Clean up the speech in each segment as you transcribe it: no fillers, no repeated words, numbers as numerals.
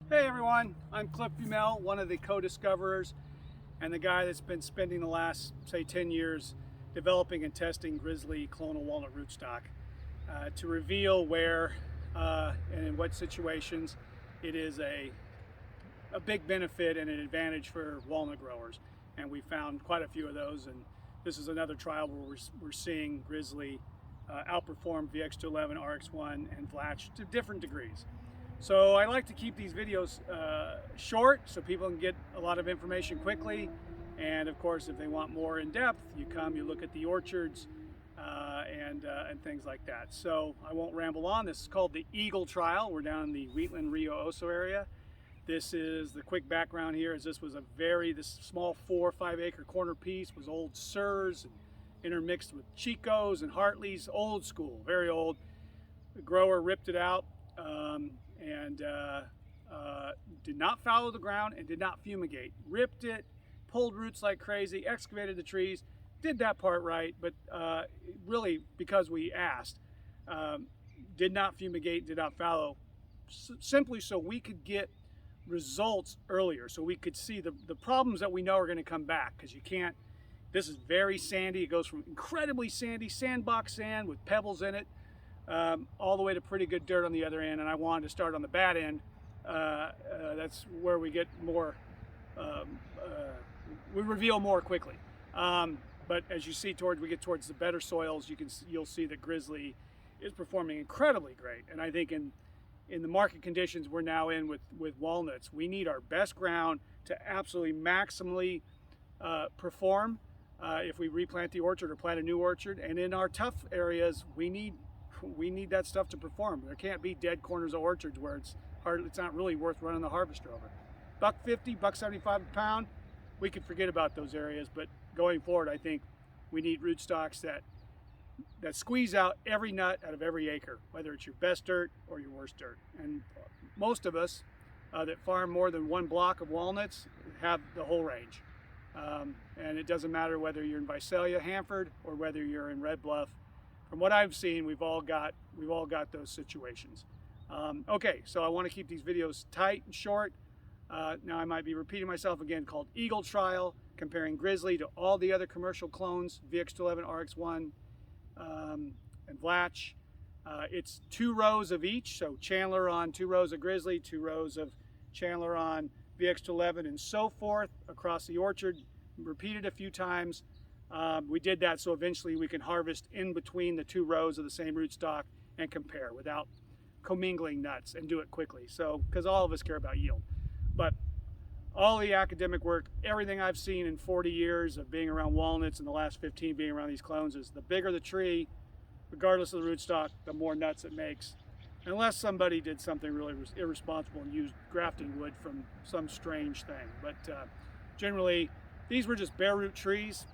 Hey everyone, I'm Cliff Bumel, one of the co-discoverers and the guy that's been spending the last, say, 10 years developing and testing Grizzly clonal walnut rootstock to reveal where and in what situations it is a big benefit and an advantage for walnut growers. And we found quite a few of those, and this is another trial where we're seeing Grizzly outperform VX211, RX1, and Vlatch to different degrees. So I like to keep these videos short so people can get a lot of information quickly. And of course, if they want more in depth, you come, you look at the orchards and things like that. So I won't ramble on. This is called the Eagle trial. We're down in the Wheatland Rio Oso area. This is the quick background here. Is this was this small 4 or 5 acre corner piece was old Sirs and intermixed with Chicos and Hartleys, old school, very old. The grower ripped it out. And did not fallow the ground and did not fumigate. Ripped it, pulled roots like crazy, excavated the trees, did that part right, but really because we asked, did not fumigate, did not fallow, simply so we could get results earlier, so we could see the problems that we know are going to come back, because you can't, this is very sandy. It goes from incredibly sandy, sandbox sand with pebbles in it, all the way to pretty good dirt on the other end, and I wanted to start on the bad end. That's where we get more, we reveal more quickly. But as you see, we get towards the better soils, you'll see that Grizzly is performing incredibly great. And I think in the market conditions we're now in with walnuts, we need our best ground to absolutely maximally perform if we replant the orchard or plant a new orchard. And in our tough areas, we need that stuff to perform. There can't be dead corners of orchards where it's not really worth running the harvester over. $1.50, $1.75 a pound, we could forget about those areas, but going forward, I think we need rootstocks that squeeze out every nut out of every acre, whether it's your best dirt or your worst dirt. And most of us that farm more than one block of walnuts have the whole range. And it doesn't matter whether you're in Visalia, Hanford, or whether you're in Red Bluff. From what I've seen, we've all got those situations. Okay, so I want to keep these videos tight and short. Now I might be repeating myself again, called Eagle Trial, comparing Grizzly to all the other commercial clones, VX211, RX1, and Vlatch. It's 2 rows of each, so Chandler on 2 rows of Grizzly, 2 rows of Chandler on VX211, and so forth across the orchard, repeated a few times. We did that so eventually we can harvest in between the 2 rows of the same rootstock and compare without commingling nuts, and do it quickly. So, because all of us care about yield. But all the academic work, everything I've seen in 40 years of being around walnuts and the last 15 being around these clones, is the bigger the tree, regardless of the rootstock, the more nuts it makes. Unless somebody did something really irresponsible and used grafting wood from some strange thing. But generally, these were just bare root trees.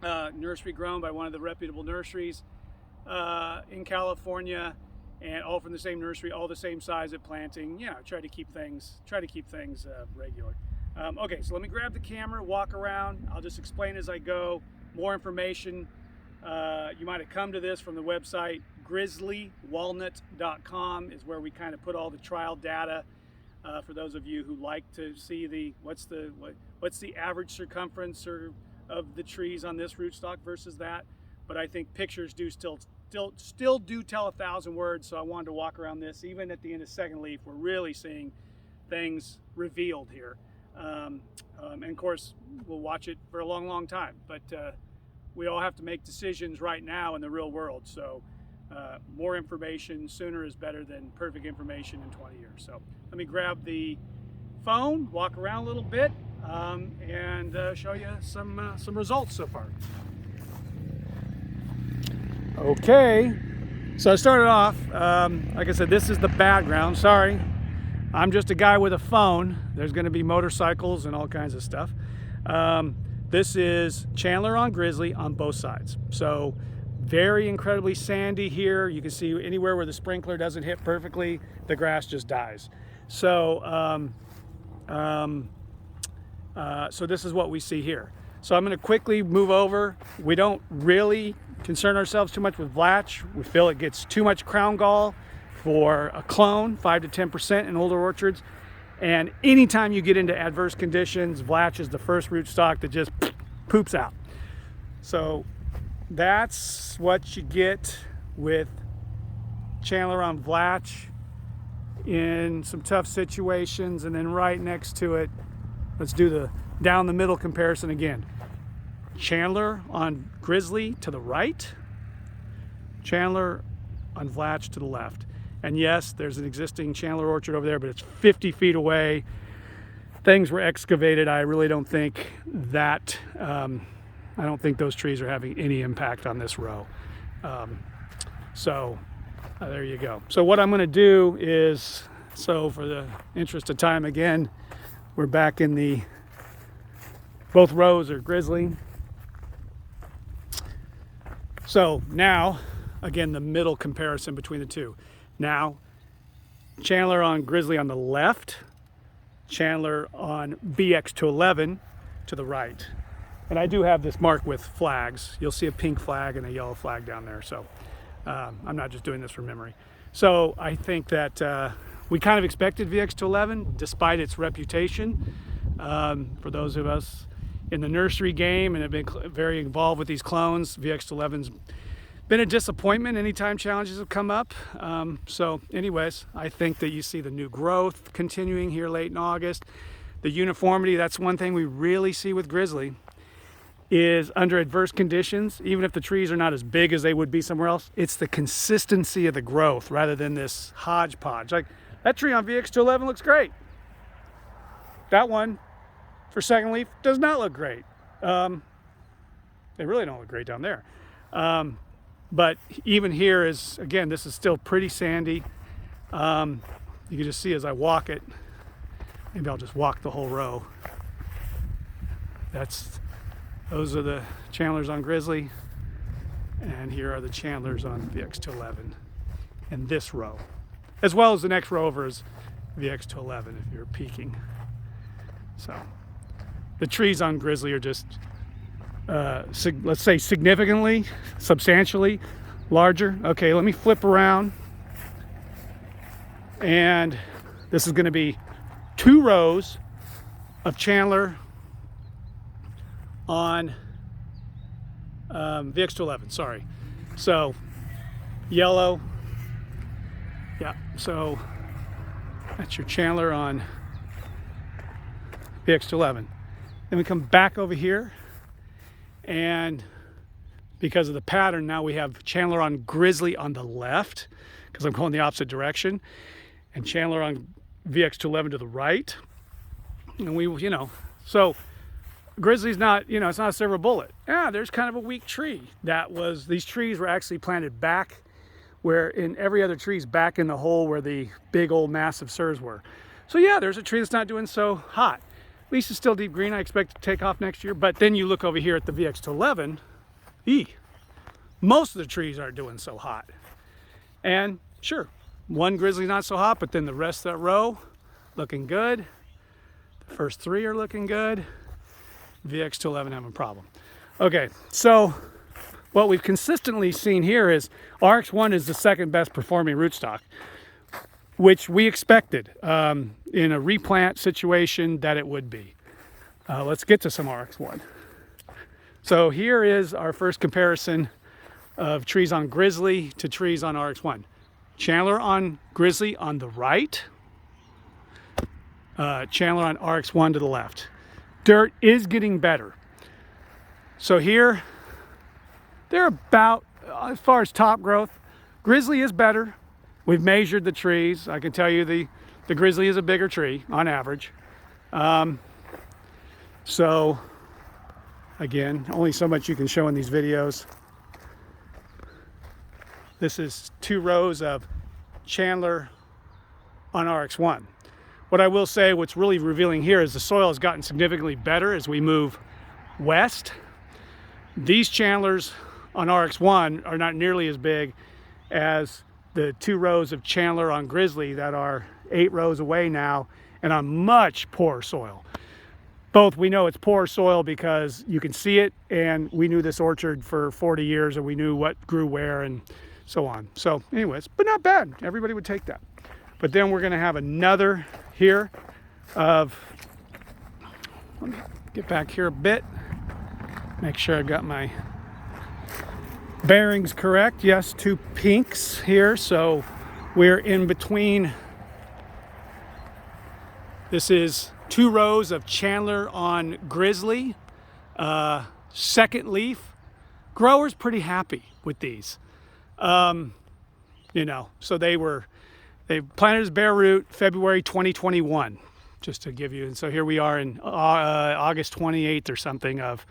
Nursery grown by one of the reputable nurseries in California, and all from the same nursery, all the same size at planting. You know, try to keep things regular. Okay, so let me grab the camera, walk around. I'll just explain as I go. More information. You might have come to this from the website. GrizzlyWalnut.com is where we kind of put all the trial data. For those of you who like to see what's the average circumference of the trees on this rootstock versus that. But I think pictures do still do tell 1,000 words, so I wanted to walk around this. Even at the end of second leaf, we're really seeing things revealed here. And of course, we'll watch it for a long, long time. But we all have to make decisions right now in the real world. So more information sooner is better than perfect information in 20 years. So let me grab the phone, walk around a little bit, and show you some results so far. Okay, so I started off, like I said, this is the background. Sorry, I'm just a guy with a phone. There's going to be motorcycles and all kinds of stuff. This is Chandler on Grizzly on both sides. So very incredibly sandy here. You can see anywhere where the sprinkler doesn't hit perfectly, the grass just dies. So, so this is what we see here. So I'm going to quickly move over. We don't really concern ourselves too much with Vlatch. We feel it gets too much crown gall for a clone, 5 to 10% in older orchards. And anytime you get into adverse conditions, Vlatch is the first rootstock that just poops out. So that's what you get with Chandler on Vlatch in some tough situations. And then right next to it, let's do the down the middle comparison again. Chandler on Grizzly to the right, Chandler on Vlatch to the left. And yes, there's an existing Chandler orchard over there, but it's 50 feet away. Things were excavated. I really don't think that, I don't think those trees are having any impact on this row. There you go. So what I'm gonna do is, so for the interest of time again, we're back in the, both rows are Grizzly. So now, again, the middle comparison between the two. Now, Chandler on Grizzly on the left, Chandler on VX211 to the right. And I do have this marked with flags. You'll see a pink flag and a yellow flag down there. So I'm not just doing this from memory. So I think that we kind of expected VX211 despite its reputation. For those of us in the nursery game and have been very involved with these clones, VX211's been a disappointment anytime challenges have come up. So anyways, I think that you see the new growth continuing here late in August. The uniformity, that's one thing we really see with Grizzly, is under adverse conditions, even if the trees are not as big as they would be somewhere else, it's the consistency of the growth rather than this hodgepodge. Like that tree on VX211 looks great. That one for second leaf does not look great. They really don't look great down there. But even here is, again, this is still pretty sandy. You can just see as I walk it, maybe I'll just walk the whole row. Those are the Chandlers on Grizzly, and here are the Chandlers on VX211 in this row, as well as the next row over is VX211 if you're peeking. So the trees on Grizzly are just, let's say significantly, substantially larger. Okay, let me flip around, and this is going to be 2 rows of Chandler on VX211, sorry. So yellow, yeah, so that's your Chandler on VX211. Then we come back over here, and because of the pattern, now we have Chandler on Grizzly on the left, because I'm going the opposite direction, and Chandler on VX211 to the right. And we, so Grizzly's not, it's not a silver bullet. Yeah, there's kind of a weak tree. These trees were actually planted back where in every other tree's back in the hole where the big old massive sirs were. So yeah, there's a tree that's not doing so hot. At least it's still deep green. I expect to take off next year. But then you look over here at the VX211, most of the trees aren't doing so hot. And sure, one Grizzly's not so hot, but then the rest of that row looking good. The first 3 are looking good. VX211 having a problem. Okay, so what we've consistently seen here is RX1 is the second best performing rootstock, which we expected in a replant situation that it would be. Let's get to some RX1. So here is our first comparison of trees on Grizzly to trees on RX1. Chandler on Grizzly on the right, Chandler on RX1 to the left. Dirt is getting better. So here, they're about, as far as top growth, Grizzly is better. We've measured the trees. I can tell you the Grizzly is a bigger tree on average. So again, only so much you can show in these videos. This is 2 rows of Chandler on RX1. What I will say, what's really revealing here is the soil has gotten significantly better as we move west. These Chandlers on RX1 are not nearly as big as the 2 rows of Chandler on Grizzly that are 8 rows away now and on much poorer soil. Both, we know it's poor soil because you can see it, and we knew this orchard for 40 years and we knew what grew where and so on. So anyways, but not bad. Everybody would take that. But then we're going to have another here of, let me get back here a bit, make sure I've got my bearings correct. Yes, 2 pinks here, so we're in between. This is 2 rows of Chandler on Grizzly, second leaf. Growers pretty happy with these. You know, so they planted as bare root February 2021, just to give you. And so here we are in August 28th or something of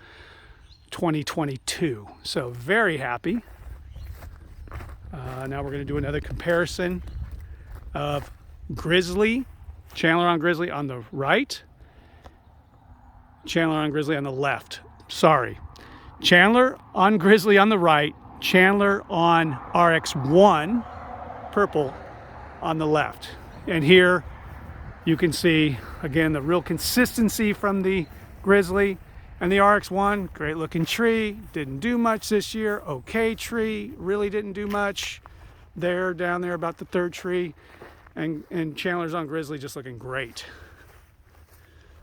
2022. So very happy. Now we're going to do another comparison of Grizzly, Chandler on Grizzly on the right, Chandler on Grizzly on the left. Sorry. Chandler on Grizzly on the right, Chandler on RX1 purple on the left. And here you can see again the real consistency from the Grizzly and the RX1. Great looking tree, didn't do much this year. Okay tree, really didn't do much. There, down there about the 3rd tree. And Chandler's on Grizzly just looking great.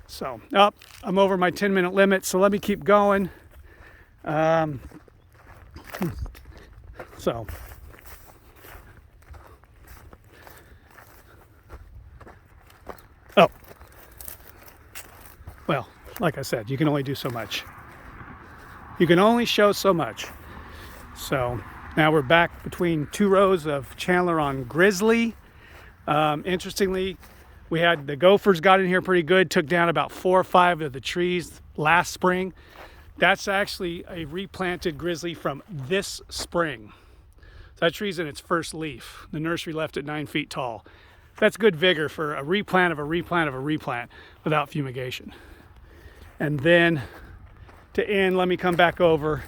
So, I'm over my 10-minute limit, so let me keep going. So, well, like I said, you can only do so much. You can only show so much. So, now we're back between 2 rows of Chandler on Grizzly. Interestingly, we had the gophers got in here pretty good, took down about 4 or 5 of the trees last spring. That's actually a replanted Grizzly from this spring. So that tree's in its first leaf. The nursery left it 9 feet tall. That's good vigor for a replant of a replant of a replant without fumigation. And then to end, let me come back over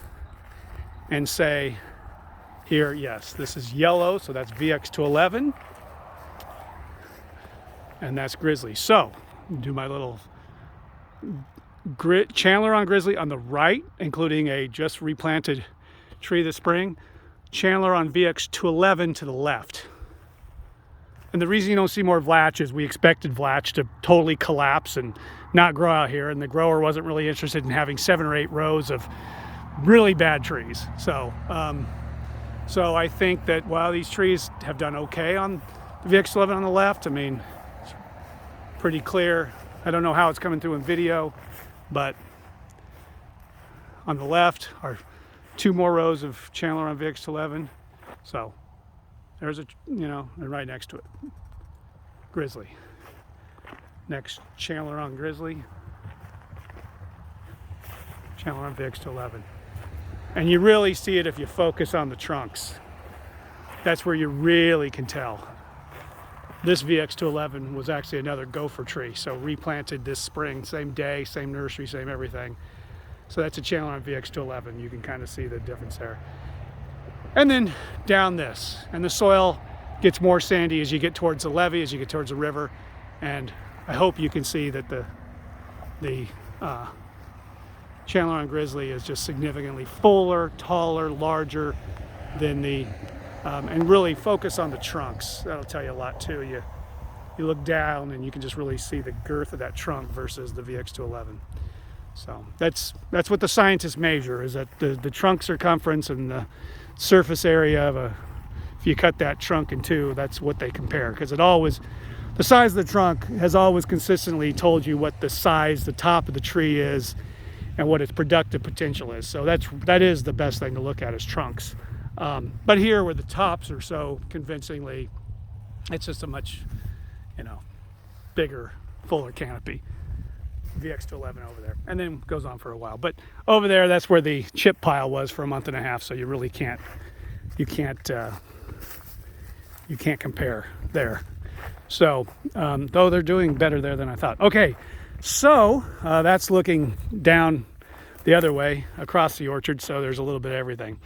and say here, yes, this is yellow, so that's VX211. And that's Grizzly. So, do my little Chandler on Grizzly on the right, including a just replanted tree this spring. Chandler on VX211 to the left. And the reason you don't see more Vlatch is we expected Vlatch to totally collapse and not grow out here, and the grower wasn't really interested in having 7 or 8 rows of really bad trees. So I think that while these trees have done okay on the VX11 on the left, I mean, it's pretty clear. I don't know how it's coming through in video, but on the left are 2 more rows of Chandler on VX11. So there's a, you know, and right next to it, Grizzly. Next, Chandler on Grizzly. Chandler on VX11. And you really see it if you focus on the trunks. That's where you really can tell. This VX211 was actually another gopher tree, so replanted this spring, same day, same nursery, same everything. So that's a Chandler on VX211. You can kind of see the difference there. And then down this, and the soil gets more sandy as you get towards the levee, as you get towards the river, and I hope you can see that the Chandler on Grizzly is just significantly fuller, taller, larger than the, and really focus on the trunks. That'll tell you a lot too. You look down and you can just really see the girth of that trunk versus the VX211. So that's what the scientists measure, is that the trunk circumference and the surface area of if you cut that trunk in 2, that's what they compare, because the size of the trunk has always consistently told you what the size, the top of the tree is, and what its productive potential is. So that is the best thing to look at, is trunks. But here, where the tops are so convincingly, it's just a much, bigger, fuller canopy. VX211 over there, and then goes on for a while. But over there, that's where the chip pile was for a month and a half. So you really can't compare there. So though they're doing better there than I thought. Okay, so that's looking down the other way across the orchard. So there's a little bit of everything.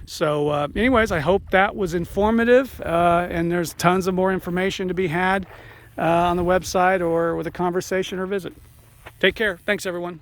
So anyways, I hope that was informative, and there's tons of more information to be had on the website or with a conversation or visit. Take care. Thanks, everyone.